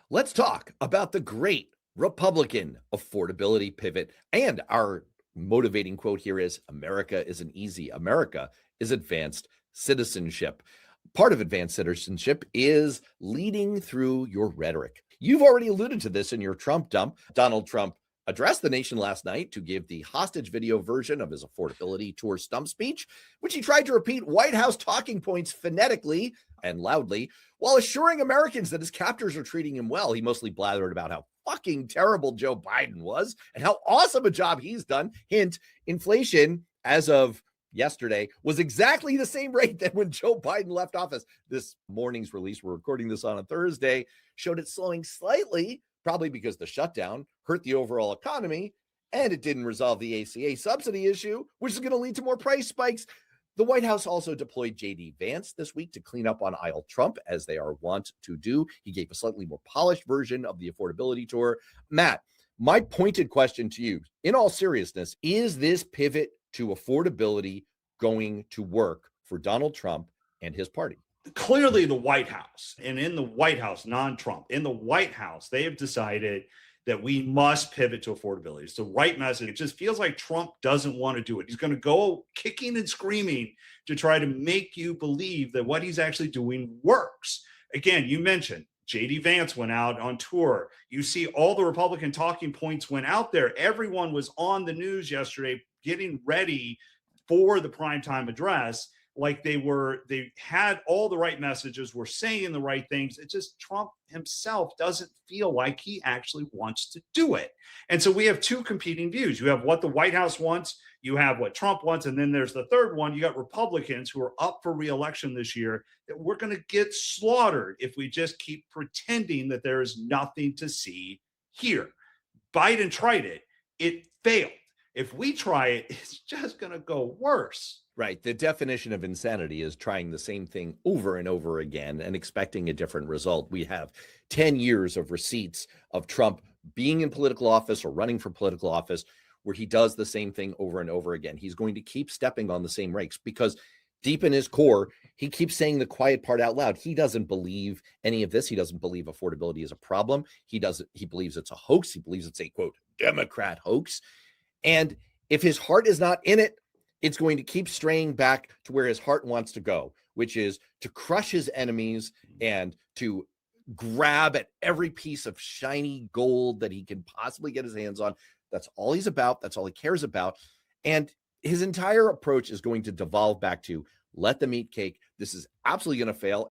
Let's talk about the great Republican affordability pivot. And our motivating quote here is America isn't easy. America is advanced citizenship. Part of advanced citizenship is leading through your rhetoric. You've already alluded to this in your Trump dump. Donald Trump addressed the nation last night to give the hostage video version of his affordability tour stump speech, which he tried to repeat White House talking points phonetically and loudly while assuring Americans that his captors are treating him well. He mostly blathered about how fucking terrible Joe Biden was and how awesome a job he's done. Hint, inflation as of yesterday was exactly the same rate that when Joe Biden left office. This morning's release, we're recording this on a Thursday, showed it slowing slightly, probably because the shutdown hurt the overall economy and it didn't resolve the ACA subsidy issue, which is going to lead to more price spikes. The White House also deployed J.D. Vance this week to clean up on aisle Trump, as they are wont to do. He gave a slightly more polished version of the affordability tour. Matt, my pointed question to you, in all seriousness, is this pivot to affordability going to work for Donald Trump and his party? Clearly the White House, and in the White House, non-Trump, in the White House, they have decided that we must pivot to affordability. It's the right message. It just feels like Trump doesn't want to do it. He's going to go kicking and screaming to try to make you believe that what he's actually doing works. Again, you mentioned J.D. Vance went out on tour. You see all the Republican talking points went out there. Everyone was on the news yesterday getting ready for the primetime address. Like they had all the right messages, were saying the right things. It's just Trump himself doesn't feel like he actually wants to do it. And so we have two competing views. You have what the White House wants, you have what Trump wants, and then there's the third one. You got Republicans who are up for re-election this year that we're going to get slaughtered if we just keep pretending that there is nothing to see here. Biden tried it. It failed. If we try it, it's just going to go worse. Right. The definition of insanity is trying the same thing over and over again and expecting a different result. We have 10 years of receipts of Trump being in political office or running for political office where he does the same thing over and over again. He's going to keep stepping on the same rakes because deep in his core, he keeps saying the quiet part out loud. He doesn't believe any of this. He doesn't believe affordability is a problem. He believes it's a hoax. He believes it's a, quote, Democrat hoax. And if his heart is not in it, it's going to keep straying back to where his heart wants to go, which is to crush his enemies and to grab at every piece of shiny gold that he can possibly get his hands on. That's all he's about. That's all he cares about. And his entire approach is going to devolve back to let them eat cake. This is absolutely going to fail.